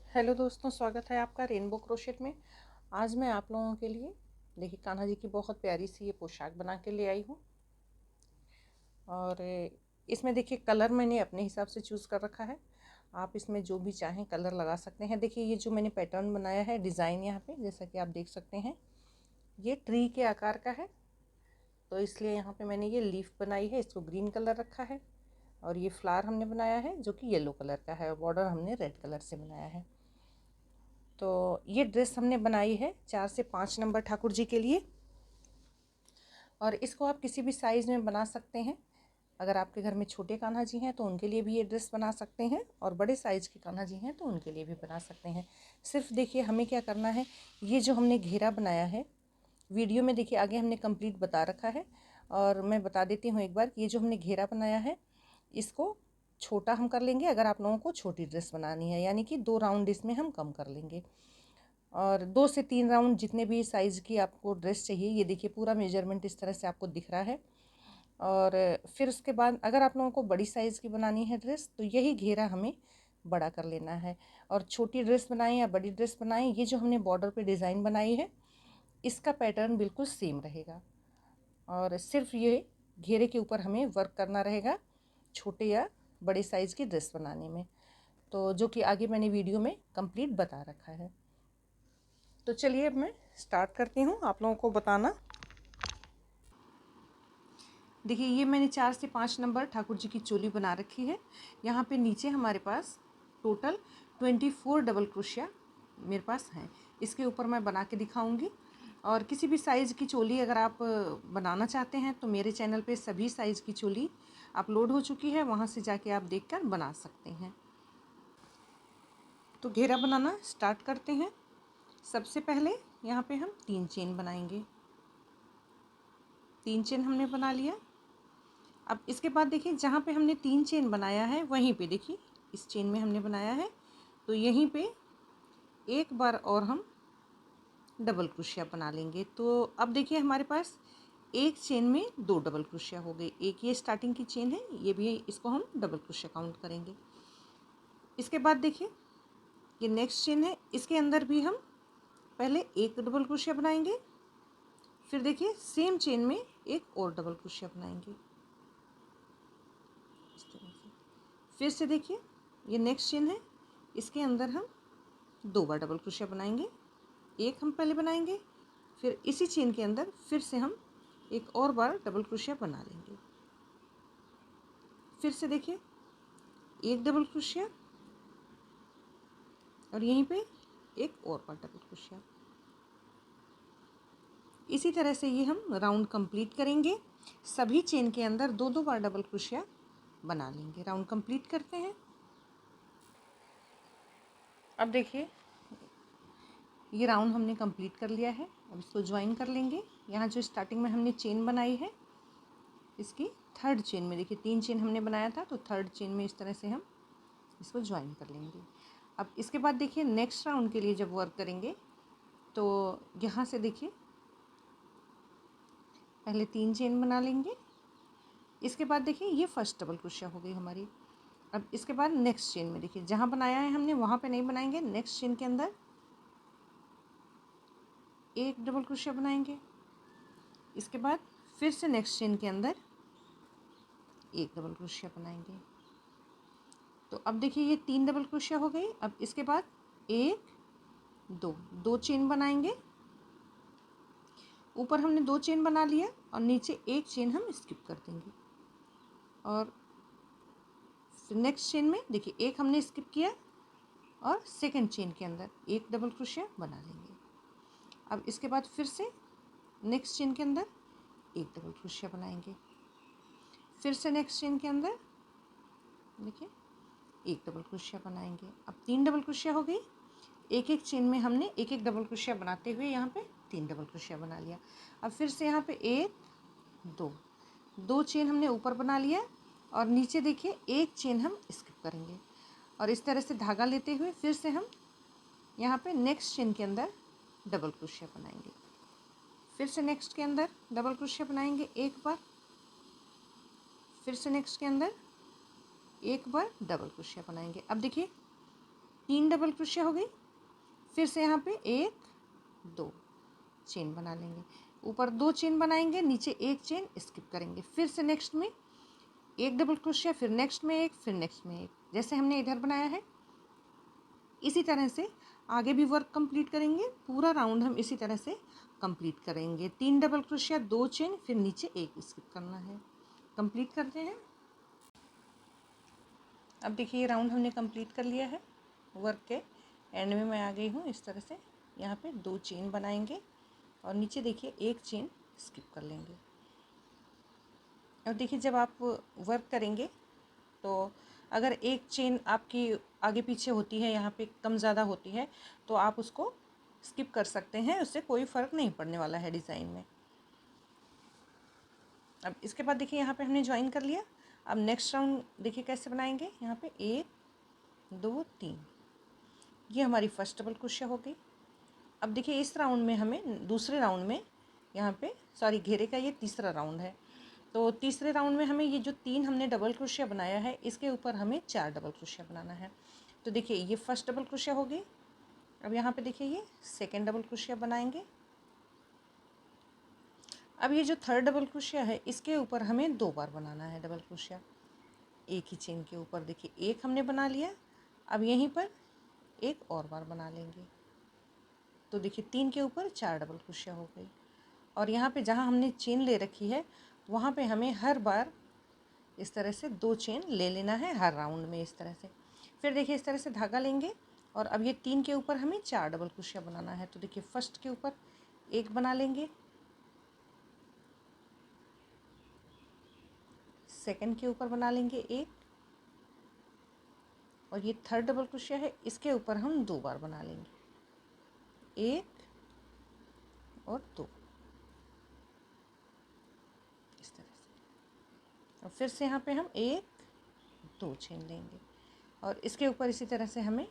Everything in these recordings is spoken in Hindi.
हेलो दोस्तों, स्वागत है आपका रेनबो क्रोशेट में। आज मैं आप लोगों के लिए देखिए कान्हा जी की बहुत प्यारी सी ये पोशाक बना के ले आई हूँ। और इसमें देखिए कलर मैंने अपने हिसाब से चूज़ कर रखा है। आप इसमें जो भी चाहें कलर लगा सकते हैं। देखिए ये जो मैंने पैटर्न बनाया है, डिज़ाइन यहाँ पे जैसा कि आप देख सकते हैं, ये ट्री के आकार का है। तो इसलिए यहाँ पे मैंने ये लीफ बनाई है, इसको ग्रीन कलर रखा है। और ये फ्लावर हमने बनाया है जो कि येलो कलर का है, और बॉर्डर हमने रेड कलर से बनाया है। तो ये ड्रेस हमने बनाई है 4 से 5 नंबर ठाकुर जी के लिए। और इसको आप किसी भी साइज़ में बना सकते हैं। अगर आपके घर में छोटे कान्हा जी हैं तो उनके लिए भी ये ड्रेस बना सकते हैं, और बड़े साइज़ के कान्हा जी हैं तो उनके लिए भी बना सकते हैं। सिर्फ देखिए हमें क्या करना है, ये जो हमने घेरा बनाया है, वीडियो में देखिए आगे हमने कंप्लीट बता रखा है। और मैं बता देती हूँ एक बार, ये जो हमने घेरा बनाया है इसको छोटा हम कर लेंगे। अगर आप लोगों को छोटी ड्रेस बनानी है, यानी कि 2 राउंड इसमें हम कम कर लेंगे। और 2 से 3 राउंड जितने भी साइज़ की आपको ड्रेस चाहिए, ये देखिए पूरा मेजरमेंट इस तरह से आपको दिख रहा है। और फिर उसके बाद अगर आप लोगों को बड़ी साइज़ की बनानी है ड्रेस, तो यही घेरा हमें बड़ा कर लेना है। और छोटी ड्रेस बनाएं या बड़ी ड्रेस बनाएं, ये जो हमने बॉर्डर पे डिज़ाइन बनाई है इसका पैटर्न बिल्कुल सेम रहेगा। और सिर्फ ये घेरे के ऊपर हमें वर्क करना रहेगा छोटे या बड़े साइज़ की ड्रेस बनाने में, तो जो कि आगे मैंने वीडियो में कंप्लीट बता रखा है। तो चलिए अब मैं स्टार्ट करती हूँ आप लोगों को बताना। देखिए ये मैंने 4 से 5 नंबर ठाकुर जी की चोली बना रखी है। यहाँ पे नीचे हमारे पास टोटल 24 डबल क्रोशिया मेरे पास हैं। इसके ऊपर मैं बना के दिखाऊंगी। और किसी भी साइज़ की चोली अगर आप बनाना चाहते हैं तो मेरे चैनल पे सभी साइज़ की चोली अपलोड हो चुकी है, वहाँ से जाके आप देखकर बना सकते हैं। तो घेरा बनाना स्टार्ट करते हैं। सबसे पहले यहाँ पे हम 3 चेन बनाएंगे। 3 चेन हमने बना लिया। अब इसके बाद देखिए जहाँ पे हमने 3 चेन बनाया है वहीं पे देखिए इस चेन में हमने बनाया है, तो यहीं पे एक बार और हम डबल क्रोशिया बना लेंगे। तो अब देखिए हमारे पास एक चेन में 2 डबल क्रोशिया हो गई। एक ये स्टार्टिंग की चेन है, ये भी इसको हम डबल क्रोशिया काउंट करेंगे। इसके बाद देखिए ये नेक्स्ट चेन है, इसके अंदर भी हम पहले एक डबल क्रोशिया बनाएंगे। फिर देखिए सेम चेन में एक और डबल क्रोशिया बनाएंगे इस तरह से। फिर से देखिए ये नेक्स्ट चेन है, इसके अंदर हम 2 बार डबल क्रोशिया बनाएंगे। एक हम पहले बनाएंगे, फिर इसी चेन के अंदर फिर से हम एक और बार डबल क्रोशिया बना लेंगे। फिर से देखिए एक डबल क्रोशिया, और यहीं पे एक और बार डबल क्रोशिया। इसी तरह से ये हम राउंड कंप्लीट करेंगे। सभी चेन के अंदर 2-2 बार डबल क्रोशिया बना लेंगे। राउंड कंप्लीट करते हैं। अब देखिए ये राउंड हमने कंप्लीट कर लिया है। अब इसको ज्वाइन कर लेंगे। यहाँ जो स्टार्टिंग में हमने चेन बनाई है, इसकी थर्ड चेन में देखिए 3 चेन हमने बनाया था, तो थर्ड चेन में इस तरह से हम इसको ज्वाइन कर लेंगे। अब इसके बाद देखिए नेक्स्ट राउंड के लिए जब वर्क करेंगे, तो यहाँ से देखिए पहले 3 चेन बना लेंगे। इसके बाद देखिए ये फर्स्ट डबल क्रोशिया हो गई हमारी। अब इसके बाद नेक्स्ट चेन में देखिए जहाँ बनाया है हमने वहाँ पे नहीं बनाएंगे, नेक्स्ट चेन के अंदर एक डबल क्रोशिया बनाएंगे। इसके बाद फिर से नेक्स्ट चेन के अंदर एक डबल क्रोशिया बनाएंगे। तो अब देखिए ये 3 डबल क्रोशिया हो गई। अब इसके बाद एक, दो चेन बनाएंगे। ऊपर हमने 2 चेन बना लिया और नीचे एक चेन हम स्किप कर देंगे। और नेक्स्ट चेन में देखिए एक हमने स्किप किया, और सेकंड चेन के अंदर एक डबल क्रोशिया बना लेंगे। अब इसके बाद फिर से नेक्स्ट चेन के अंदर एक डबल क्रोशिया बनाएंगे। फिर से नेक्स्ट चेन के अंदर देखिए एक डबल क्रोशिया बनाएंगे। अब 3 डबल क्रोशिया हो गई। एक एक चेन में हमने एक एक डबल क्रोशिया बनाते हुए यहाँ पे 3 डबल क्रोशिया बना लिया। अब फिर से यहाँ पे एक, दो चेन हमने ऊपर बना लिया, और नीचे देखिए एक चेन हम स्किप करेंगे। और इस तरह से धागा लेते हुए फिर से हम यहाँ पे नेक्स्ट चेन के अंदर डबल क्रोशिया बनाएंगे। फिर से नेक्स्ट के अंदर डबल क्रोशिया बनाएंगे एक बार। फिर से नेक्स्ट के अंदर एक बार डबल क्रोशिया बनाएंगे। अब देखिए 3 डबल क्रोशिया हो गई। फिर से यहाँ पे 1 2 चेन बना लेंगे, ऊपर 2 चेन बनाएंगे, नीचे 1 चेन स्किप करेंगे, फिर से नेक्स्ट में 1 डबल क्रोशिया, फिर नेक्स्ट में 1, फिर नेक्स्ट में 1, जैसे हमने इधर बनाया है इसी तरह से आगे भी वर्क कंप्लीट करेंगे। पूरा राउंड हम इसी तरह से कंप्लीट करेंगे। 3 डबल क्रोशिया, 2 चेन, फिर नीचे 1 स्किप करना है। कंप्लीट करते हैं। अब देखिए ये राउंड हमने कंप्लीट कर लिया है। वर्क के एंड में मैं आ गई हूँ। इस तरह से यहाँ पे 2 चेन बनाएंगे और नीचे देखिए 1 चेन स्किप कर लेंगे। और देखिए जब आप वर्क करेंगे तो अगर 1 चेन आपकी आगे पीछे होती है, यहाँ पे कम ज़्यादा होती है, तो आप उसको स्किप कर सकते हैं, उससे कोई फ़र्क नहीं पड़ने वाला है डिज़ाइन में। अब इसके बाद देखिए यहाँ पे हमने ज्वाइन कर लिया। अब नेक्स्ट राउंड देखिए कैसे बनाएंगे। यहाँ पे 1 2 3, ये हमारी फर्स्ट डबल क्रोशिया हो गई। अब देखिए इस राउंड में हमें दूसरे राउंड में यहाँ पे सॉरी घेरे का ये तीसरा राउंड है, तो तीसरे राउंड में हमें ये जो 3 हमने डबल क्रोशिया बनाया है इसके ऊपर हमें 4 डबल क्रोशिया बनाना है। तो देखिए ये फर्स्ट डबल क्रोशिया हो गई। अब यहाँ पे देखिए ये सेकेंड डबल क्रोशिया बनाएंगे। अब ये जो थर्ड डबल क्रोशिया है इसके ऊपर हमें 2 बार बनाना है डबल क्रोशिया, एक ही चेन के ऊपर। देखिए एक हमने बना लिया, अब यहीं पर एक और बार बना लेंगे। तो देखिए 3 के ऊपर 4 डबल क्रोशिया हो गई। और यहाँ पे जहाँ हमने चेन ले रखी है वहाँ पे हमें हर बार इस तरह से 2 चेन ले लेना है हर राउंड में इस तरह से। फिर देखिए इस तरह से धागा लेंगे और अब ये 3 के ऊपर हमें 4 डबल क्रोशिया बनाना है। तो देखिए फर्स्ट के ऊपर 1 बना लेंगे, सेकंड के ऊपर बना लेंगे 1, और ये थर्ड डबल क्रोशिया है इसके ऊपर हम 2 बार बना लेंगे, 1 और 2 इस तरह से। और फिर से यहाँ पे हम 1 2 चेन लेंगे और इसके ऊपर इसी तरह से हमें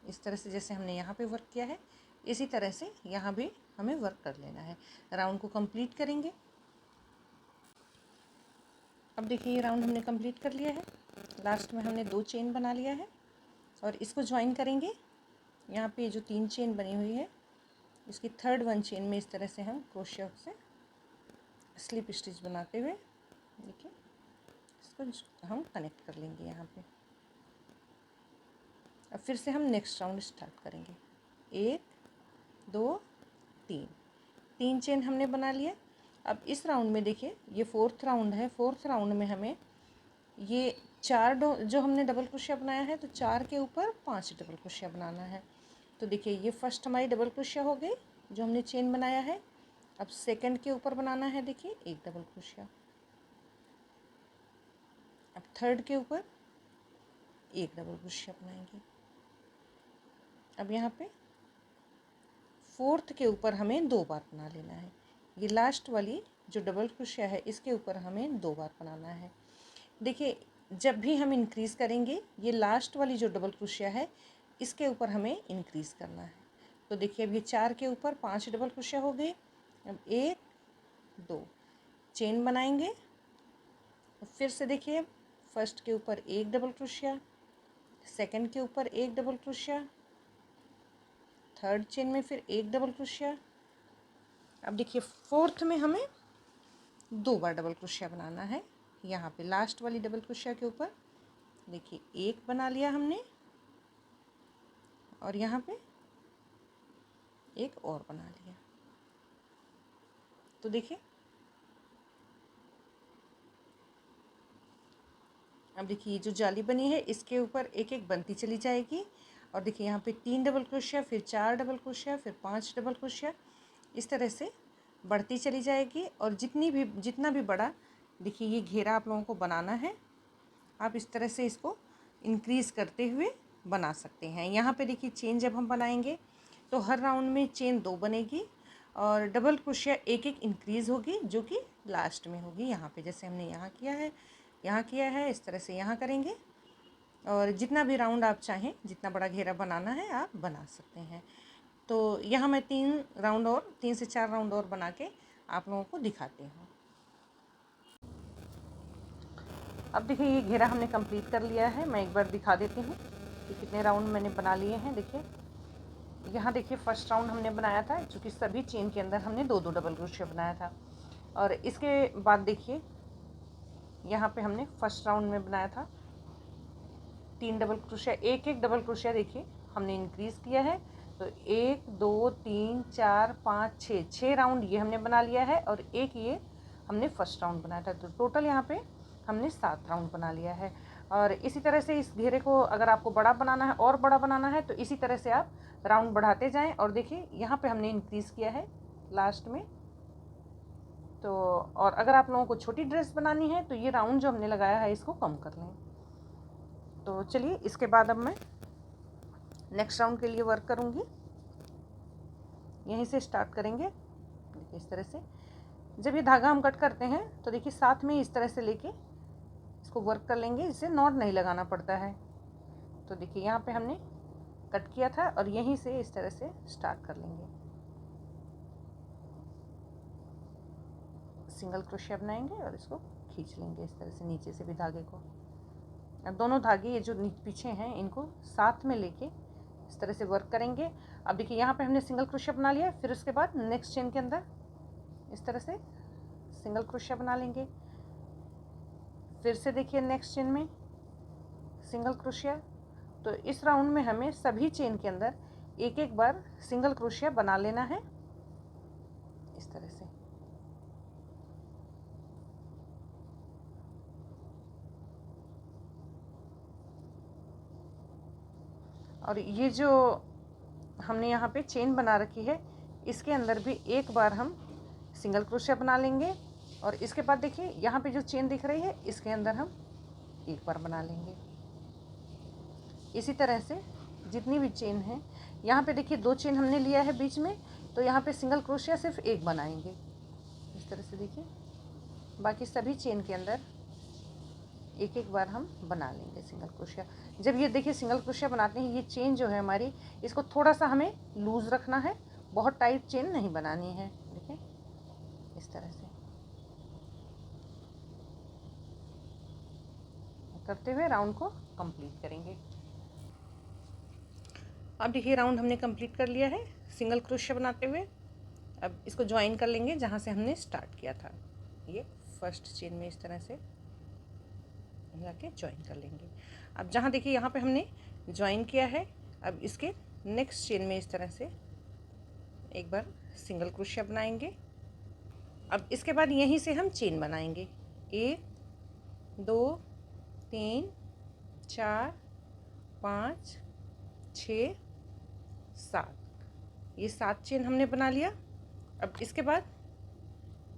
इस तरह से जैसे हमने यहाँ पे वर्क किया है इसी तरह से यहाँ भी हमें वर्क कर लेना है। राउंड को कंप्लीट करेंगे। अब देखिए ये राउंड हमने कंप्लीट कर लिया है। लास्ट में हमने 2 चेन बना लिया है और इसको ज्वाइन करेंगे। यहाँ पे जो 3 चेन बनी हुई है इसकी थर्ड 1 चेन में इस तरह से हम क्रोशिया से स्लिप स्टिच बनाते हुए देखिए इसको हम कनेक्ट कर लेंगे यहाँ पे। अब फिर से हम नेक्स्ट राउंड स्टार्ट करेंगे। 1 2 3 चेन हमने बना लिया। अब इस राउंड में देखिए ये 4th राउंड है। 4th राउंड में हमें ये 4 जो हमने डबल क्रोशिया बनाया है तो 4 के ऊपर 5 डबल क्रोशिया बनाना है। तो देखिए ये फर्स्ट हमारी डबल क्रोशिया हो गई जो हमने चेन बनाया है। अब सेकंड के ऊपर बनाना है देखिए 1 डबल क्रोशिया। अब थर्ड के ऊपर 1 डबल क्रोशिया बनाएंगे। अब यहाँ पे 4th के ऊपर हमें 2 बार बना लेना है। ये लास्ट वाली जो डबल क्रोशिया है इसके ऊपर हमें 2 बार बनाना है। देखिए जब भी हम इंक्रीज़ करेंगे ये लास्ट वाली जो डबल क्रोशिया है इसके ऊपर हमें इंक्रीज़ करना है। तो देखिए अब ये 4 के ऊपर 5 डबल क्रोशिया हो गई। अब 1 2 चेन बनाएंगे। फिर से देखिए फर्स्ट के ऊपर 1 डबल क्रोशिया, सेकंड के ऊपर 1 डबल क्रोशिया, थर्ड चेन में फिर 1 डबल क्रोशिया। अब देखिए 4th में हमें 2 बार डबल क्रोशिया बनाना है। यहाँ पे लास्ट वाली डबल क्रोशिया के ऊपर देखिए 1 बना लिया हमने और यहाँ पे 1 और बना लिया। तो देखिए अब देखिए ये जो जाली बनी है इसके ऊपर एक एक बनती चली जाएगी। और देखिए यहाँ पे 3 डबल क्रोशिया, फिर 4 डबल क्रोशिया, फिर 5 डबल क्रोशिया, इस तरह से बढ़ती चली जाएगी। और जितना भी बड़ा देखिए ये घेरा आप लोगों को बनाना है, आप इस तरह से इसको इंक्रीज़ करते हुए बना सकते हैं। यहाँ पे देखिए चेन जब हम बनाएंगे तो हर राउंड में चेन 2 बनेगी और डबल क्रोशिया एक एक इंक्रीज़ होगी जो कि लास्ट में होगी। यहाँ पे जैसे हमने यहाँ किया है इस तरह से यहाँ करेंगे। और जितना भी राउंड आप चाहें, जितना बड़ा घेरा बनाना है आप बना सकते हैं। तो यहाँ मैं 3 से 4 राउंड और बना के आप लोगों को दिखाती हूँ। अब देखिए ये घेरा हमने कंप्लीट कर लिया है। मैं एक बार दिखा देती हूँ। कि कितने राउंड मैंने बना लिए हैं। देखिए यहाँ देखिए फर्स्ट राउंड हमने बनाया था, चूँकि सभी चेन के अंदर हमने 2-2 डबल क्रोशिया बनाया था। और इसके बाद देखिए यहाँ पे हमने फर्स्ट राउंड में बनाया था 3 डबल क्रोशिया, एक डबल क्रोशिया देखिए हमने इंक्रीज़ किया है। तो 1 2 3 4 5 6 राउंड ये हमने बना लिया है, और एक ये हमने फर्स्ट राउंड बनाया था। तो टोटल यहाँ पे हमने 7 राउंड बना लिया है। और इसी तरह से इस घेरे को अगर आपको बड़ा बनाना है और बड़ा बनाना है तो इसी तरह से आप राउंड बढ़ाते जाएं। और देखिए यहाँ पे हमने इंक्रीज़ किया है लास्ट में। तो और अगर आप लोगों को छोटी ड्रेस बनानी है तो ये राउंड जो हमने लगाया है इसको कम कर लें। तो चलिए इसके बाद अब मैं नेक्स्ट राउंड के लिए वर्क करूँगी। यहीं से स्टार्ट करेंगे। देखिए इस तरह से जब ये धागा हम कट करते हैं तो देखिए साथ में इस तरह से लेके इसको वर्क कर लेंगे, इससे नॉट नहीं लगाना पड़ता है। तो देखिए यहाँ पे हमने कट किया था और यहीं से इस तरह से स्टार्ट कर लेंगे। सिंगल क्रोशिया बनाएंगे और इसको खींच लेंगे इस तरह से नीचे से भी धागे को। अब दोनों धागे ये जो पीछे हैं इनको साथ में लेके इस तरह से वर्क करेंगे। अब देखिए यहाँ पे हमने सिंगल क्रोशिया बना लिया, फिर उसके बाद नेक्स्ट चेन के अंदर इस तरह से सिंगल क्रोशिया बना लेंगे। फिर से देखिए नेक्स्ट चेन में सिंगल क्रोशिया। तो इस राउंड में हमें सभी चेन के अंदर एक एक बार सिंगल क्रोशिया बना लेना है इस तरह से। और ये जो हमने यहाँ पे चेन बना रखी है इसके अंदर भी एक बार हम सिंगल क्रोशिया बना लेंगे। और इसके बाद देखिए यहाँ पे जो चेन दिख रही है इसके अंदर हम एक बार बना लेंगे। इसी तरह से जितनी भी चेन है, यहाँ पे देखिए 2 चेन हमने लिया है बीच में, तो यहाँ पे सिंगल क्रोशिया सिर्फ एक बनाएंगे इस तरह से। देखिए बाकी सभी चेन के अंदर एक एक बार हम बना लेंगे सिंगल क्रोशिया। जब ये देखिए सिंगल क्रोशिया बनाते हैं, ये चेन जो है हमारी, इसको थोड़ा सा हमें लूज़ रखना है, बहुत टाइट चेन नहीं बनानी है। देखिए इस तरह से करते हुए राउंड को कंप्लीट करेंगे। अब देखिए राउंड हमने कंप्लीट कर लिया है सिंगल क्रोशिया बनाते हुए। अब इसको ज्वाइन कर लेंगे जहाँ से हमने स्टार्ट किया था। ये फर्स्ट चेन में इस तरह से जाके ज्वाइन कर लेंगे। अब जहाँ देखिए यहाँ पे हमने ज्वाइन किया है, अब इसके नेक्स्ट चेन में इस तरह से एक बार सिंगल क्रोशिया बनाएंगे। अब इसके बाद यहीं से हम चेन बनाएंगे 1 2 3 4 5 6 7। ये 7 चेन हमने बना लिया। अब इसके बाद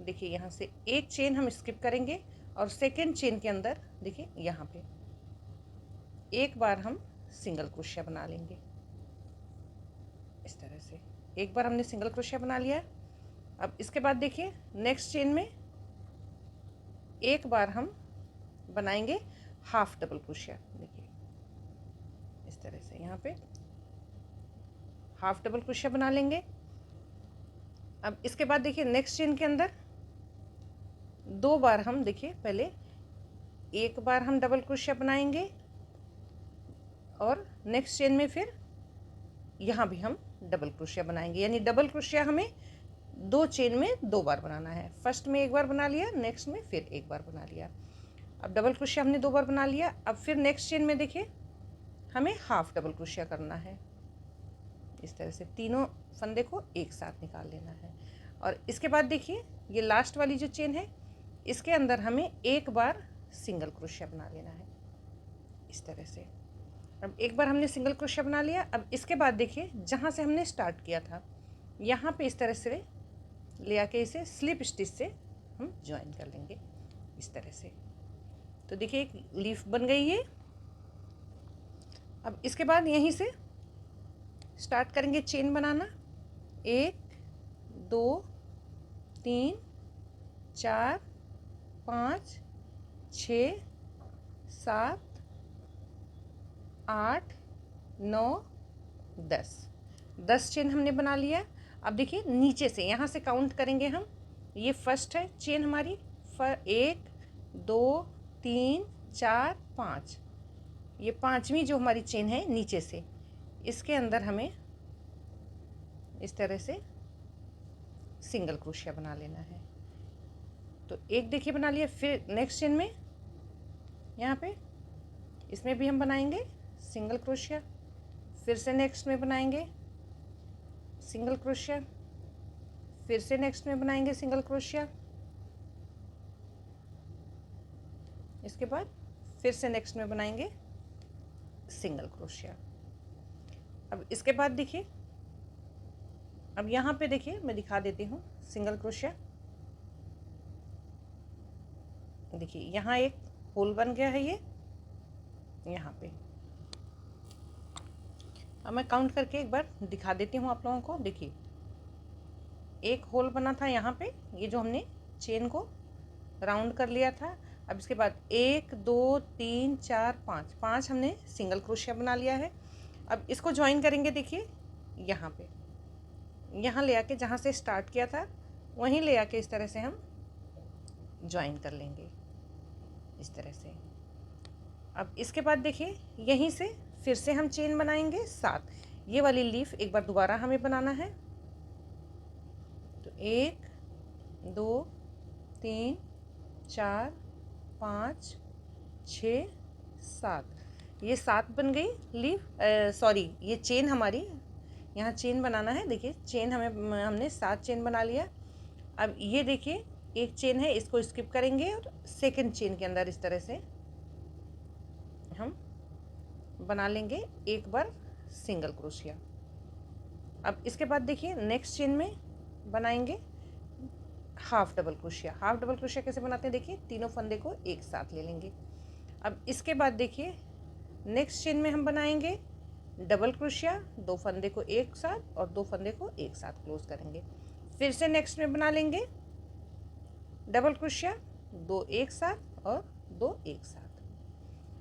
देखिए यहाँ से एक चेन हम स्किप करेंगे और सेकेंड चेन के अंदर देखिए यहाँ पे एक बार हम सिंगल क्रोशिया बना लेंगे इस तरह से। एक बार हमने सिंगल क्रोशिया बना लिया। अब इसके बाद देखिए नेक्स्ट चेन में एक बार हम बनाएंगे हाफ डबल क्रोशिया। देखिए इस तरह से यहाँ पे हाफ डबल क्रोशिया बना लेंगे। अब इसके बाद देखिए नेक्स्ट चेन के अंदर 2 बार हम देखिए पहले एक बार हम डबल क्रोशिया बनाएंगे और नेक्स्ट चेन में फिर यहाँ भी हम डबल क्रोशिया बनाएंगे। यानी डबल क्रोशिया हमें 2 चेन में 2 बार बनाना है। फर्स्ट में एक बार बना लिया, नेक्स्ट में फिर एक बार बना लिया। अब डबल क्रोशिया हमने 2 बार बना लिया। अब फिर नेक्स्ट चेन में देखिए हमें हाफ डबल क्रोशिया करना है इस तरह से। तीनों फंदे को एक साथ निकाल लेना है। और इसके बाद देखिए ये लास्ट वाली जो चेन है इसके अंदर हमें एक बार सिंगल क्रोशिया बना लेना है इस तरह से। अब एक बार हमने सिंगल क्रोशिया बना लिया। अब इसके बाद देखिए जहाँ से हमने स्टार्ट किया था यहाँ पे इस तरह से ले आके इसे स्लिप स्टिच से हम ज्वाइन कर लेंगे इस तरह से। तो देखिए एक लीफ बन गई है। अब इसके बाद यहीं से स्टार्ट करेंगे चेन बनाना। 1 2 3 4 5 6 7 8 9 10 चेन हमने बना लिया। अब देखिए नीचे से यहाँ से काउंट करेंगे हम। ये फर्स्ट है चेन हमारी, 1 2 3 4 5। ये पांचवी जो हमारी चेन है नीचे से, इसके अंदर हमें इस तरह से सिंगल क्रोशिया बना लेना है। तो एक देखिए बना लिया। फिर नेक्स्ट चेन में यहाँ पे इसमें भी हम बनाएंगे सिंगल क्रोशिया, फिर से नेक्स्ट में बनाएंगे सिंगल क्रोशिया, फिर से नेक्स्ट में बनाएंगे सिंगल क्रोशिया, इसके बाद फिर से नेक्स्ट में बनाएंगे सिंगल क्रोशिया। अब इसके बाद देखिए, अब यहाँ पे देखिए मैं दिखा देती हूँ सिंगल क्रोशिया। देखिए यहाँ एक होल बन गया है ये यहाँ पे। अब मैं काउंट करके एक बार दिखा देती हूँ आप लोगों को। देखिए एक होल बना था यहाँ पे, ये जो हमने चेन को राउंड कर लिया था। अब इसके बाद 1 2 3 4 5 5 हमने सिंगल क्रोशिया बना लिया है। अब इसको ज्वाइन करेंगे। देखिए यहाँ पे, यहाँ ले आके जहाँ से स्टार्ट किया था वहीं ले आके इस तरह से हम ज्वाइन कर लेंगे इस तरह से। अब इसके बाद देखिए यहीं से फिर से हम चेन बनाएंगे 7। ये वाली लीफ एक बार दोबारा हमें बनाना है। तो 1 2 3 4 5 6 7, ये 7 बन गई लीफ। सॉरी, ये चेन हमारी, यहाँ चेन बनाना है। देखिए चेन हमने 7 चेन बना लिया। अब ये देखिए एक चेन है, इसको स्किप करेंगे और सेकंड चेन के अंदर इस तरह से हम बना लेंगे एक बार सिंगल क्रोशिया। अब इसके बाद देखिए नेक्स्ट चेन में बनाएंगे half double crochet. Half double crochet कैसे बनाते हैं, देखिए तीनों फंदे को एक साथ ले लेंगे। अब इसके बाद देखिए नेक्स्ट चेन में हम बनाएंगे डबल क्रोशिया, 2 फंदे को एक साथ और 2 फंदे को एक साथ क्लोज करेंगे। फिर से नेक्स्ट में बना लेंगे डबल क्रोशिया, 2 एक साथ और 2 एक साथ।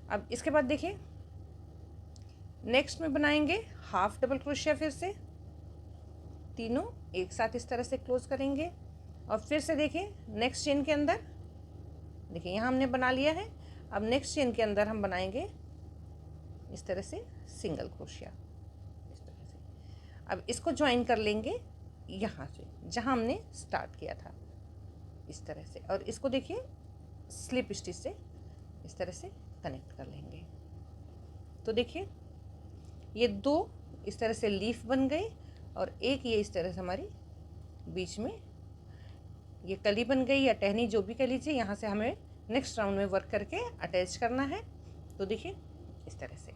अब इसके बाद देखिए नेक्स्ट में बनाएंगे हाफ डबल क्रोशिया, फिर से तीनों एक साथ इस तरह से क्लोज करेंगे। और फिर से देखिए नेक्स्ट चेन के अंदर, देखिए यहाँ हमने बना लिया है। अब नेक्स्ट चेन के अंदर हम बनाएंगे इस तरह से सिंगल क्रोशिया इस तरह से। अब इसको ज्वाइन कर लेंगे यहाँ से जहाँ हमने स्टार्ट किया था इस तरह से, और इसको देखिए स्लिप स्टिच से इस तरह से कनेक्ट कर लेंगे। तो देखिए ये 2 इस तरह से लीफ बन गई और एक ये इस तरह से हमारी बीच में ये कली बन गई या टहनी, जो भी कह लीजिए। यहाँ से हमें नेक्स्ट राउंड में वर्क करके अटैच करना है। तो देखिए इस तरह से।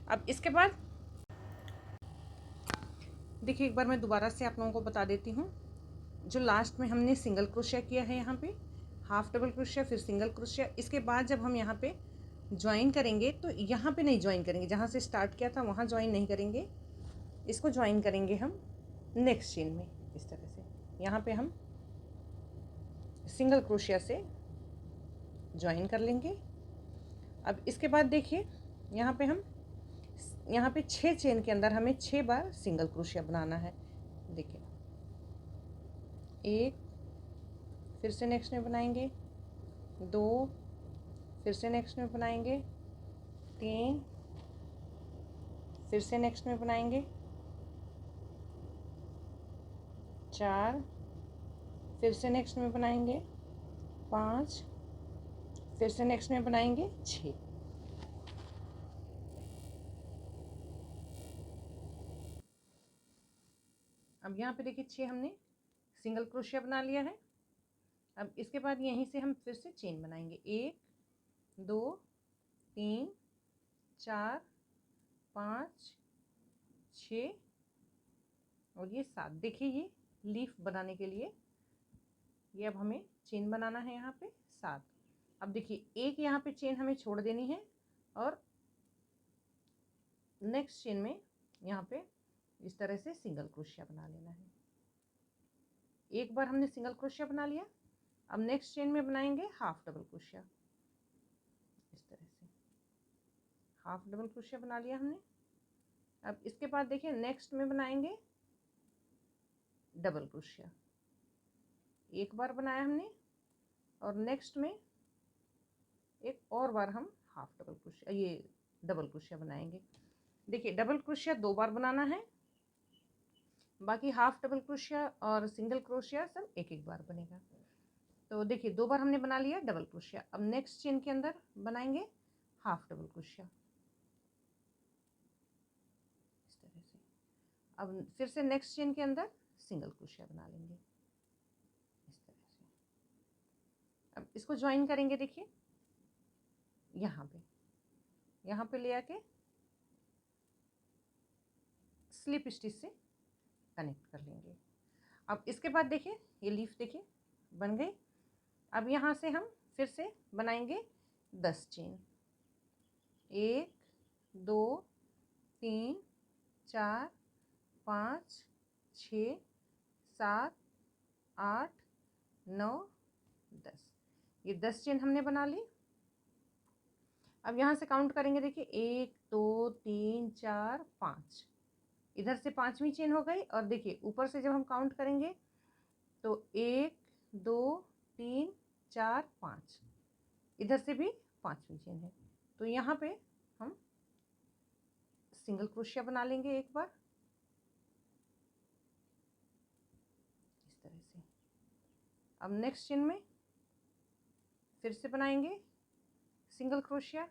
अब इसके बाद देखिए एक बार मैं दोबारा से आप लोगों को बता देती हूँ। जो लास्ट में हमने सिंगल क्रोशिया किया है, यहाँ पे हाफ डबल क्रोशिया फिर सिंगल क्रोशिया, इसके बाद जब हम यहाँ पे ज्वाइन करेंगे तो यहाँ पे नहीं ज्वाइन करेंगे, जहाँ से स्टार्ट किया था वहाँ ज्वाइन नहीं करेंगे। इसको ज्वाइन करेंगे हम नेक्स्ट चेन में इस तरह से। यहाँ पे हम सिंगल क्रोशिया से ज्वाइन कर लेंगे। अब इसके बाद देखिए यहाँ पे 6 चेन के अंदर हमें 6 बार सिंगल क्रोशिया बनाना है। देखिए 1, फिर से नेक्स्ट में बनाएंगे 2, फिर से नेक्स्ट में बनाएंगे 3, फिर से नेक्स्ट में बनाएंगे 4, फिर से नेक्स्ट में बनाएंगे 5, फिर से नेक्स्ट में बनाएंगे 6। अब यहाँ पे देखिए 6 हमने सिंगल क्रोशिया बना लिया है। अब इसके बाद यहीं से हम फिर से चेन बनाएंगे 1 2 3 4 5 6 और ये 7। देखिए ये लीफ बनाने के लिए ये अब हमें चेन बनाना है यहाँ पे 7। अब देखिए एक यहाँ पे चेन हमें छोड़ देनी है और नेक्स्ट चेन में यहाँ पे इस तरह से सिंगल क्रोशिया बना लेना है। एक बार हमने सिंगल क्रोशिया बना लिया। अब नेक्स्ट चेन में बनाएंगे हाफ डबल क्रोशिया इस तरह से। हाफ डबल क्रोशिया बना लिया हमने। अब इसके बाद देखिए नेक्स्ट में बनाएंगे डबल क्रोशिया। एक बार बनाया हमने और नेक्स्ट में एक और बार हम हाफ डबल क्रोशिया, ये डबल क्रोशिया बनाएंगे। देखिए डबल क्रोशिया 2 बार बनाना है, बाकी हाफ डबल क्रोशिया और सिंगल क्रोशिया सब एक एक बार बनेगा। तो देखिए 2 बार हमने बना लिया डबल क्रोशिया। अब नेक्स्ट चेन के अंदर बनाएंगे हाफ डबल क्रोशिया इस तरह से। अब फिर से नेक्स्ट चेन के अंदर सिंगल क्रोशिया बना लेंगे इस तरह से। अब इसको ज्वाइन करेंगे। देखिए यहाँ पे ले आके स्लिप स्टिच से कनेक्ट कर लेंगे। अब इसके बाद देखिए ये लीफ देखिए बन गई। अब यहाँ से हम फिर से बनाएंगे 10 चेन। 1 2 3 4 5 6 7 8 9 10। ये 10 चेन हमने बना ली। अब यहाँ से काउंट करेंगे। देखिए 1 2 3 4 5, इधर से 5वीं चेन हो गई। और देखिए ऊपर से जब हम काउंट करेंगे तो 1 2 3 4 5, इधर से भी 5वीं चेन है। तो यहाँ पे हम सिंगल क्रोशिया बना लेंगे एक बार इस तरह से। अब नेक्स्ट चेन में फिर से बनाएंगे सिंगल क्रोशिया,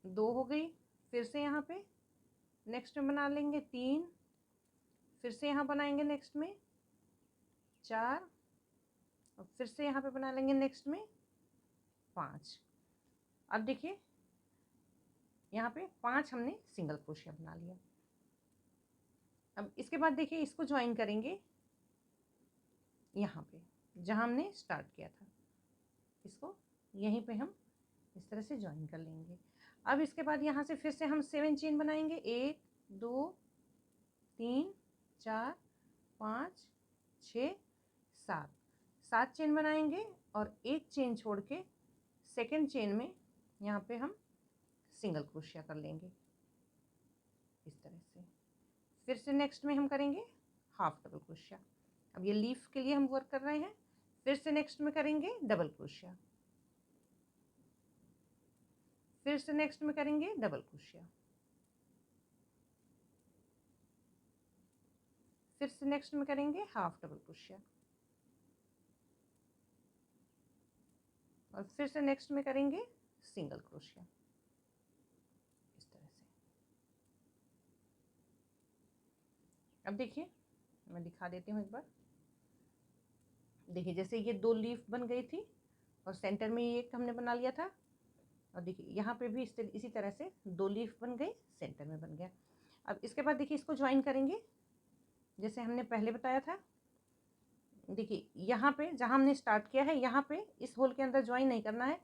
2 हो गई। फिर से यहाँ पे नेक्स्ट में बना लेंगे 3, फिर से यहाँ बनाएंगे नेक्स्ट में 4, और फिर से यहाँ पे बना लेंगे नेक्स्ट में 5। अब देखिए यहाँ पे 5 हमने सिंगल क्रोशिया बना लिया। अब इसके बाद देखिए इसको ज्वाइन करेंगे यहाँ पे जहाँ हमने स्टार्ट किया था, इसको यहीं पे हम इस तरह से ज्वाइन कर लेंगे। अब इसके बाद यहाँ से फिर से हम 7 चेन बनाएंगे। 1 2 3 4 5 6 7 चेन बनाएंगे और एक चेन छोड़ के सेकेंड चेन में यहाँ पे हम सिंगल क्रोशिया कर लेंगे इस तरह से। फिर से नेक्स्ट में हम करेंगे हाफ डबल क्रोशिया। अब ये लीफ के लिए हम वर्क कर रहे हैं। फिर से नेक्स्ट में करेंगे डबल क्रोशिया, फिर से नेक्स्ट में करेंगे डबल क्रोशिया, फिर से नेक्स्ट में करेंगे हाफ डबल क्रोशिया, और फिर से नेक्स्ट में करेंगे सिंगल क्रोशिया इस तरह से। अब देखिए मैं दिखा देती हूँ एक बार। देखिए जैसे ये 2 लीफ बन गई थी और सेंटर में ये एक हमने बना लिया था, और देखिए यहाँ पे भी इसी तरह से 2 लीफ बन गई, सेंटर में बन गया। अब इसके बाद देखिए इसको ज्वाइन करेंगे जैसे हमने पहले बताया था। देखिए यहाँ पे जहाँ हमने स्टार्ट किया है यहाँ पे इस होल के अंदर ज्वाइन नहीं करना है,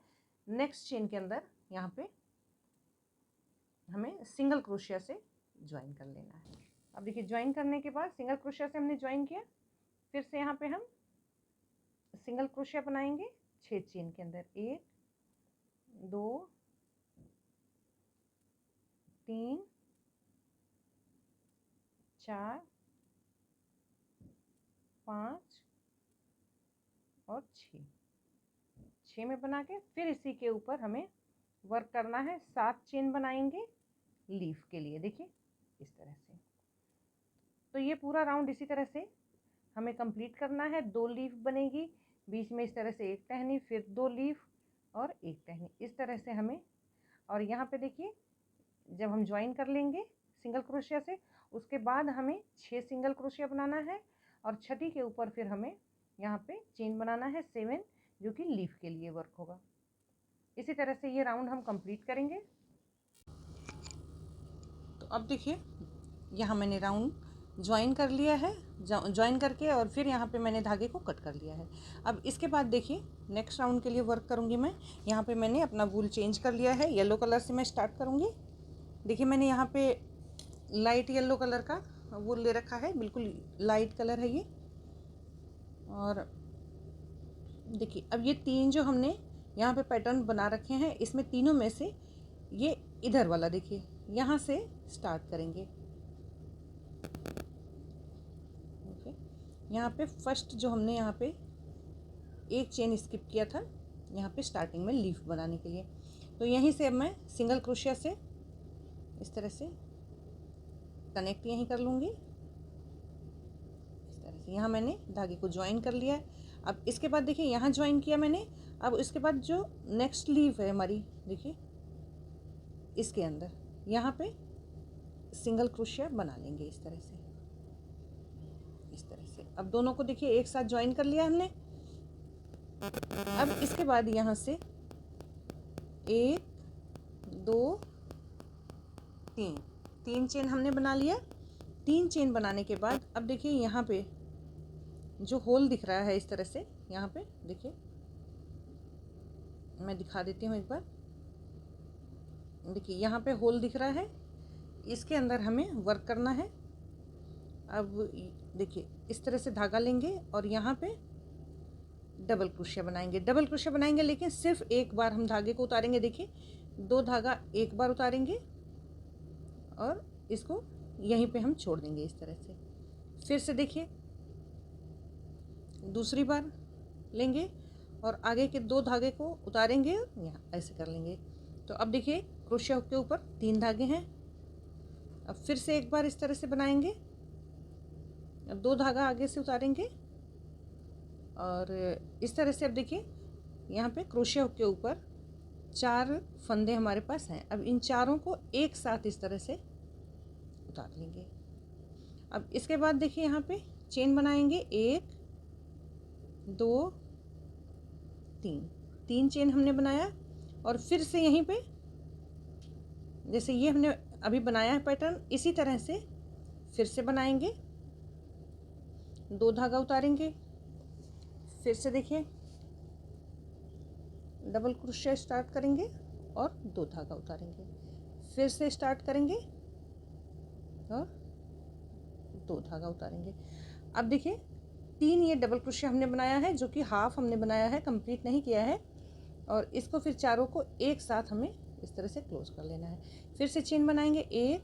नेक्स्ट चेन के अंदर यहाँ पे हमें सिंगल क्रोशिया से ज्वाइन कर लेना है। अब देखिए ज्वाइन करने के बाद सिंगल क्रोशिया से हमने ज्वाइन किया, फिर से यहाँ पे हम सिंगल क्रोशिया बनाएंगे 6 चेन के अंदर। 1 2 3 4 5 और 6 में बना के फिर इसी के ऊपर हमें वर्क करना है। 7 चेन बनाएंगे लीफ के लिए, देखिए इस तरह से। तो ये पूरा राउंड इसी तरह से हमें कंप्लीट करना है। 2 लीफ बनेगी, बीच में इस तरह से एक टहनी, फिर 2 लीफ और एक टहनी, इस तरह से हमें। और यहाँ पे देखिए जब हम ज्वाइन कर लेंगे सिंगल क्रोशिया से, उसके बाद हमें 6 सिंगल क्रोशिया बनाना है और छठी के ऊपर फिर हमें यहाँ पे चेन बनाना है 7, जो कि लीफ के लिए वर्क होगा। इसी तरह से ये राउंड हम कंप्लीट करेंगे। तो अब देखिए यहाँ मैंने राउंड ज्वाइन कर लिया है, ज्वाइन करके और फिर यहाँ पे मैंने धागे को कट कर लिया है। अब इसके बाद देखिए नेक्स्ट राउंड के लिए वर्क करूँगी मैं। यहाँ पे मैंने अपना वूल चेंज कर लिया है, येलो कलर से मैं स्टार्ट करूँगी। देखिए मैंने यहाँ पे लाइट येलो कलर का वूल ले रखा है, बिल्कुल लाइट कलर है ये। और देखिए अब ये 3 जो हमने यहाँ पे पैटर्न बना रखे हैं, इसमें तीनों में से ये इधर वाला देखिए यहाँ से स्टार्ट करेंगे। ओके, यहाँ पे फर्स्ट जो हमने यहाँ पे एक चेन स्किप किया था यहाँ पे स्टार्टिंग में लीफ बनाने के लिए, तो तो यहीं से अब मैं सिंगल क्रोशिया से इस तरह से कनेक्ट यहीं कर लूँगी। इस तरह से यहाँ मैंने धागे को ज्वाइन कर लिया है। अब इसके बाद देखिए यहाँ ज्वाइन किया मैंने। अब इसके बाद जो नेक्स्ट लीव है हमारी, देखिए इसके अंदर यहाँ पे सिंगल क्रोशिया बना लेंगे इस तरह से। इस तरह से अब दोनों को देखिए एक साथ ज्वाइन कर लिया हमने। अब इसके बाद यहाँ से 1 2 3 चेन हमने बना लिया। 3 चेन बनाने के बाद अब देखिए यहाँ पे जो होल दिख रहा है इस तरह से, यहाँ पे देखिए मैं दिखा देती हूँ एक बार। देखिए यहाँ पे होल दिख रहा है, इसके अंदर हमें वर्क करना है। अब देखिए इस तरह से धागा लेंगे और यहाँ पे डबल क्रोशिया बनाएंगे। डबल क्रोशिया बनाएंगे लेकिन सिर्फ एक बार हम धागे को उतारेंगे। देखिए 2 धागा एक बार उतारेंगे और इसको यहीं पे हम छोड़ देंगे इस तरह से। फिर से देखिए दूसरी बार लेंगे और आगे के 2 धागे को उतारेंगे, यहाँ ऐसे कर लेंगे। तो अब देखिए क्रोशिया के ऊपर 3 धागे हैं। अब फिर से एक बार इस तरह से बनाएंगे, अब 2 धागा आगे से उतारेंगे और इस तरह से। अब देखिए यहाँ पे क्रोशिया के ऊपर 4 फंदे हमारे पास हैं। अब इन चारों को एक साथ इस तरह से उतार लेंगे। अब इसके बाद देखिए यहाँ पे चेन बनाएंगे, 1 2 3 चेन हमने बनाया और फिर से यहीं पे जैसे ये हमने अभी बनाया है पैटर्न, इसी तरह से फिर से बनाएंगे। 2 धागा उतारेंगे, फिर से देखिए डबल क्रोशिया स्टार्ट करेंगे और 2 धागा उतारेंगे, फिर से स्टार्ट करेंगे और 2 धागा उतारेंगे। अब देखिए 3 ये डबल क्रोशिया हमने बनाया है, जो कि हाफ हमने बनाया है, कंप्लीट नहीं किया है। और इसको फिर चारों को एक साथ हमें इस तरह से क्लोज कर लेना है। फिर से चेन बनाएंगे, 1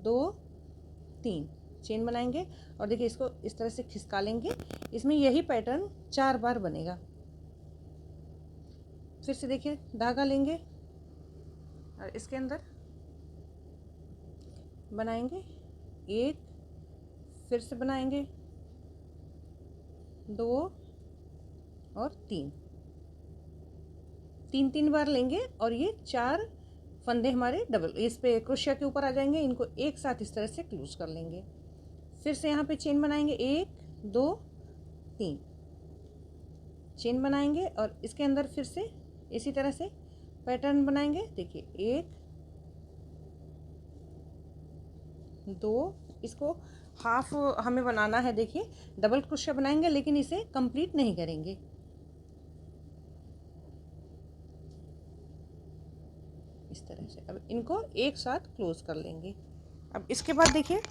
2 3 चेन बनाएंगे और देखिए इसको इस तरह से खिसका लेंगे। इसमें यही पैटर्न 4 बार बनेगा। फिर से देखिए धागा लेंगे और इसके अंदर बनाएंगे, 1 फिर से बनाएंगे, 2 और 3 बार लेंगे और ये 4 फंदे हमारे डबल इस पे क्रोशिया के ऊपर आ जाएंगे। इनको एक साथ इस तरह से क्लोज कर लेंगे। फिर से यहाँ पे चेन बनाएंगे, 1 2 3 चेन बनाएंगे और इसके अंदर फिर से इसी तरह से पैटर्न बनाएंगे। देखिए 1 2, इसको हाफ हमें बनाना है। देखिए डबल क्रोशिया बनाएंगे लेकिन इसे कंप्लीट नहीं करेंगे। इस तरह से अब इनको एक साथ क्लोज कर लेंगे। अब इसके बाद देखिए,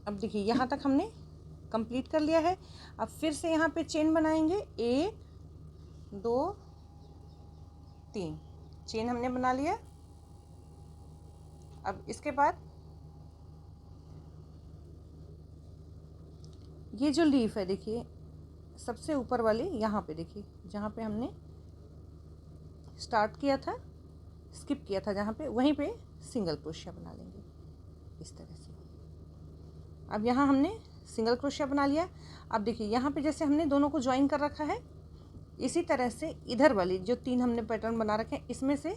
अब देखिए यहाँ तक हमने कंप्लीट कर लिया है। अब फिर से यहाँ पे चेन बनाएंगे, 1 2 3 चेन हमने बना लिया। अब इसके बाद ये जो लीफ है देखिए सबसे ऊपर वाली, यहाँ पे देखिए जहाँ पे हमने स्टार्ट किया था, स्किप किया था जहाँ पे, वहीं पे सिंगल क्रोशिया बना लेंगे इस तरह से। अब यहाँ हमने सिंगल क्रोशिया बना लिया। अब देखिए यहाँ पे जैसे हमने दोनों को ज्वाइन कर रखा है, इसी तरह से इधर वाली जो 3 हमने पैटर्न बना रखे हैं, इसमें से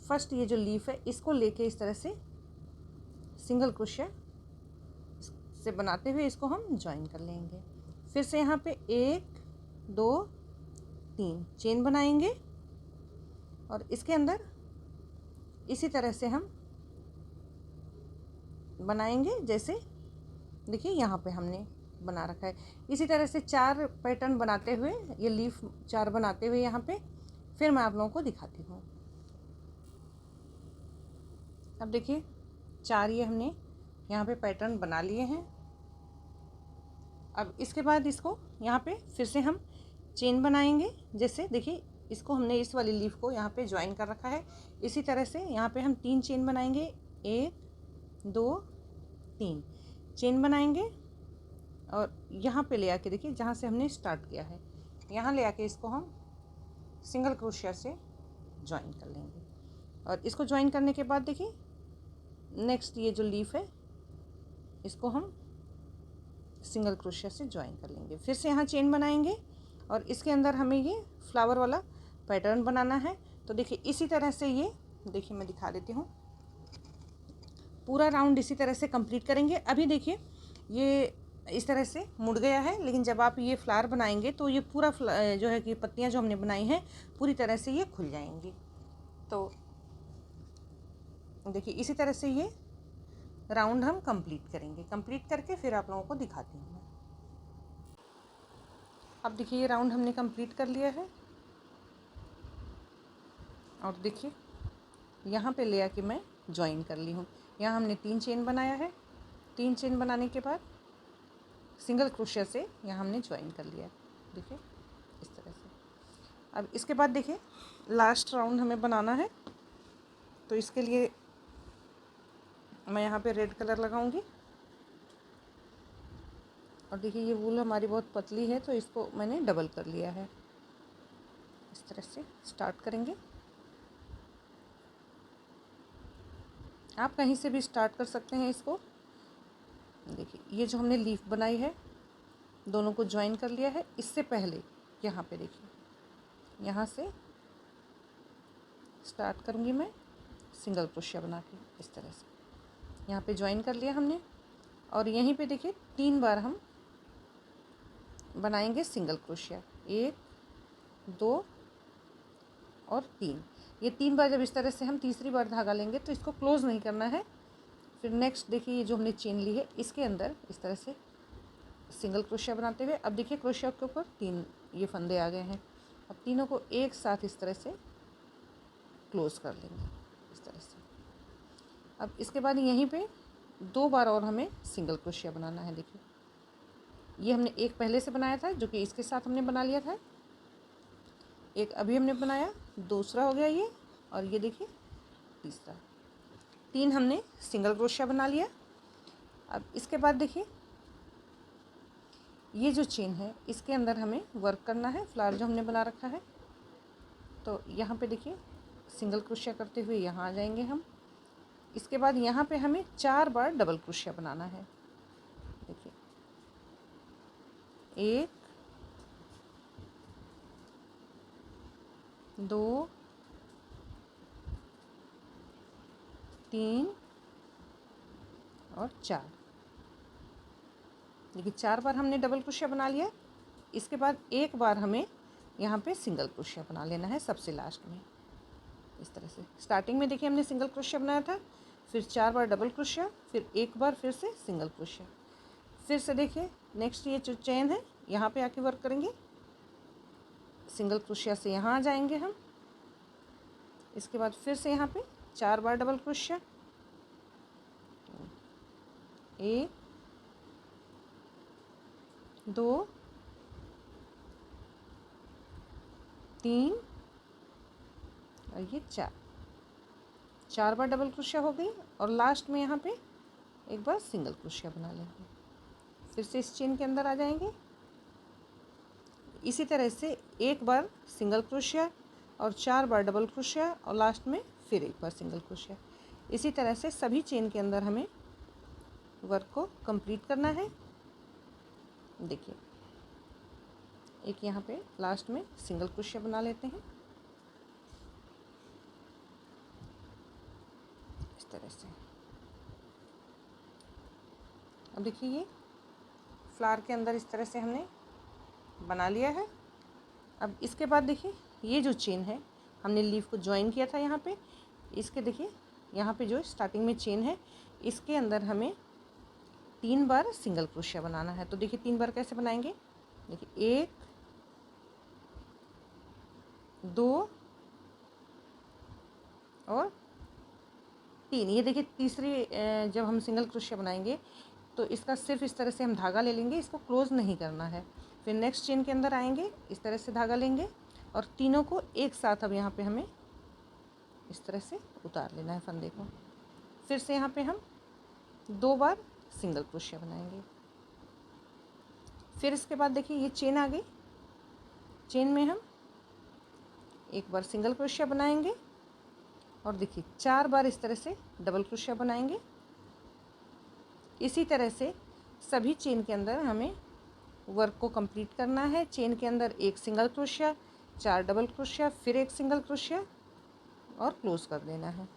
फर्स्ट ये जो लीफ है इसको लेके इस तरह से सिंगल क्रोशिया से बनाते हुए इसको हम ज्वाइन कर लेंगे। फिर से यहाँ पे 1 2 3 चेन बनाएंगे और इसके अंदर इसी तरह से हम बनाएंगे। जैसे देखिए यहाँ पे हमने बना रखा है, इसी तरह से 4 पैटर्न बनाते हुए, ये लीफ 4 बनाते हुए यहाँ पे फिर मैं आप लोगों को दिखाती हूँ। अब देखिए 4 ये हमने यहाँ पे पैटर्न बना लिए हैं। अब इसके बाद इसको यहाँ पे फिर से हम चेन बनाएंगे। जैसे देखिए इसको हमने इस वाली लीफ को यहाँ पे ज्वाइन कर रखा है, इसी तरह से यहाँ पे हम 3 चेन बनाएंगे, 1 2 3 चेन बनाएंगे और यहाँ पे ले आके देखिए जहाँ से हमने स्टार्ट किया है, यहाँ ले आके इसको हम सिंगल क्रोशिया से ज्वाइन कर लेंगे। और इसको ज्वाइन करने के बाद देखिए नेक्स्ट ये जो लीफ है इसको हम सिंगल क्रोशिया से ज्वाइन कर लेंगे। फिर से यहाँ चेन बनाएंगे और इसके अंदर हमें ये फ्लावर वाला पैटर्न बनाना है। तो देखिए इसी तरह से ये देखिए मैं दिखा देती हूँ, पूरा राउंड इसी तरह से कंप्लीट करेंगे। अभी देखिए ये इस तरह से मुड़ गया है, लेकिन जब आप ये फ्लावर बनाएंगे तो ये पूरा जो है कि पत्तियां जो हमने बनाई हैं पूरी तरह से ये खुल जाएंगी। तो देखिए इसी तरह से ये राउंड हम कंप्लीट करेंगे। कंप्लीट करके फिर आप लोगों को दिखाती हूँ। अब देखिए ये राउंड हमने कंप्लीट कर लिया है और देखिए यहाँ पे ले आके मैं ज्वाइन कर ली हूँ। यहाँ हमने 3 चेन बनाया है। 3 चेन बनाने के बाद सिंगल क्रोशिया से यहाँ हमने ज्वाइन कर लिया, देखिए इस तरह से। अब इसके बाद देखिए लास्ट राउंड हमें बनाना है, तो इसके लिए मैं यहाँ पे रेड कलर लगाऊंगी। और देखिए ये वूल हमारी बहुत पतली है तो इसको मैंने डबल कर लिया है। इस तरह से स्टार्ट करेंगे। आप कहीं से भी स्टार्ट कर सकते हैं इसको। देखिए ये जो हमने लीफ बनाई है दोनों को ज्वाइन कर लिया है। इससे पहले यहाँ पे देखिए यहाँ से स्टार्ट करूँगी मैं सिंगल क्रोशिया बना के इस तरह से। यहाँ पे ज्वाइन कर लिया हमने और यहीं पे देखिए 3 बार हम बनाएंगे सिंगल क्रोशिया, 1 2 और 3। ये 3 बार जब इस तरह से हम तीसरी बार धागा लेंगे तो इसको क्लोज नहीं करना है। फिर नेक्स्ट देखिए ये जो हमने चेन ली है इसके अंदर इस तरह से सिंगल क्रोशिया बनाते हुए, अब देखिए क्रोशिया के ऊपर 3 ये फंदे आ गए हैं। अब तीनों को एक साथ इस तरह से क्लोज कर लेंगे इस तरह से। अब इसके बाद यहीं पे 2 बार और हमें सिंगल क्रोशिया बनाना है। देखिए ये हमने एक पहले से बनाया था जो कि इसके साथ हमने बना लिया था, एक अभी हमने बनाया, दूसरा हो गया ये, और ये देखिए तीसरा। 3 हमने सिंगल क्रोशिया बना लिया। अब इसके बाद देखिए ये जो चेन है इसके अंदर हमें वर्क करना है, फ्लावर जो हमने बना रखा है। तो यहाँ पे देखिए सिंगल क्रोशिया करते हुए यहाँ आ जाएंगे हम। इसके बाद यहाँ पे हमें 4 बार डबल क्रोशिया बनाना है। देखिए 1 2 3 और 4। देखिए 4 बार हमने डबल क्रोशिया बना लिया। इसके बाद 1 बार हमें यहाँ पे सिंगल क्रोशिया बना लेना है सबसे लास्ट में इस तरह से। स्टार्टिंग में देखिए हमने सिंगल क्रोशिया बनाया था, फिर 4 बार डबल क्रोशिया, फिर 1 बार फिर से सिंगल क्रोशिया। फिर से देखिए नेक्स्ट ये जो चेन है यहाँ पे आके वर्क करेंगे, सिंगल क्रोशिया से यहाँ आ जाएंगे हम। इसके बाद फिर से यहाँ पे 4 बार डबल क्रोशिया, 1 2 3 और ये 4 बार डबल क्रोशिया हो गई। और लास्ट में यहाँ पे एक बार सिंगल क्रोशिया बना लेंगे, फिर से इस चेन के अंदर आ जाएंगे। इसी तरह से 1 बार सिंगल क्रोशिया और 4 बार डबल क्रोशिया और लास्ट में फिर 1 बार सिंगल क्रोशिया। इसी तरह से सभी चेन के अंदर हमें वर्क को कंप्लीट करना है। देखिए एक यहाँ पे लास्ट में सिंगल क्रोशिया बना लेते हैं इस तरह से। अब देखिए ये फ्लावर के अंदर इस तरह से हमने बना लिया है। अब इसके बाद देखिए ये जो चेन है हमने लीफ को ज्वाइन किया था यहाँ पे, इसके देखिए यहाँ पे जो स्टार्टिंग में चेन है इसके अंदर हमें 3 बार सिंगल क्रोशिया बनाना है। तो देखिए 3 बार कैसे बनाएंगे, देखिए 1 2 और 3। ये देखिए तीसरी जब हम सिंगल क्रोशिया बनाएंगे तो इसका सिर्फ इस तरह से हम धागा ले लेंगे, इसको क्लोज नहीं करना है। फिर नेक्स्ट चेन के अंदर आएंगे, इस तरह से धागा लेंगे और तीनों को एक साथ अब यहाँ पे हमें इस तरह से उतार लेना है फंदे को। फिर से यहाँ पे हम 2 बार सिंगल क्रोशिया बनाएंगे। फिर इसके बाद देखिए ये चेन आ गई, चेन में हम एक बार सिंगल क्रोशिया बनाएंगे और देखिए 4 बार इस तरह से डबल क्रोशिया बनाएंगे। इसी तरह से सभी चेन के अंदर हमें वर्क को कंप्लीट करना है। चेन के अंदर एक सिंगल क्रोशिया, 4 डबल क्रोशिया, फिर एक सिंगल क्रोशिया और क्लोज कर देना है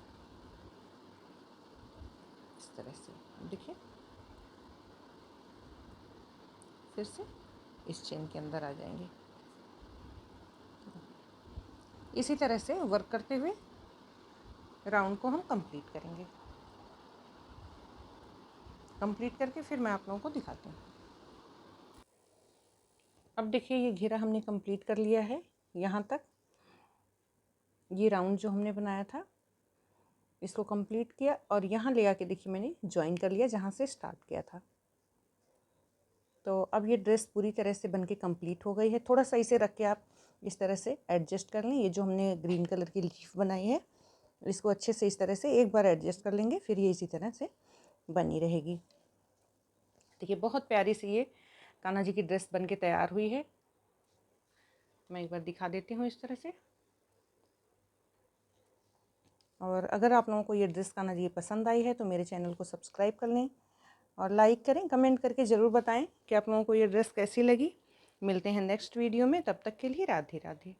इस तरह से। देखिए फिर से इस चेन के अंदर आ जाएंगे। इसी तरह से वर्क करते हुए राउंड को हम कंप्लीट करेंगे। कंप्लीट करके फिर मैं आप लोगों को दिखाती हूँ। अब देखिए ये घेरा हमने कंप्लीट कर लिया है। यहाँ तक ये राउंड जो हमने बनाया था इसको कंप्लीट किया और यहाँ ले आके देखिए मैंने ज्वाइन कर लिया जहाँ से स्टार्ट किया था। तो अब ये ड्रेस पूरी तरह से बनके कंप्लीट हो गई है। थोड़ा सा इसे रख के आप इस तरह से एडजस्ट कर लें। ये जो हमने ग्रीन कलर की लीफ बनाई है इसको अच्छे से इस तरह से एक बार एडजस्ट कर लेंगे, फिर ये इसी तरह से बनी रहेगी। देखिए बहुत प्यारी सी ये कान्हा जी की ड्रेस बनके तैयार हुई है। मैं एक बार दिखा देती हूँ इस तरह से। और अगर आप लोगों को ये ड्रेस कान्हा जी पसंद आई है तो मेरे चैनल को सब्सक्राइब कर लें और लाइक करें। कमेंट करके ज़रूर बताएं कि आप लोगों को ये ड्रेस कैसी लगी। मिलते हैं नेक्स्ट वीडियो में, तब तक के लिए राधे राधे।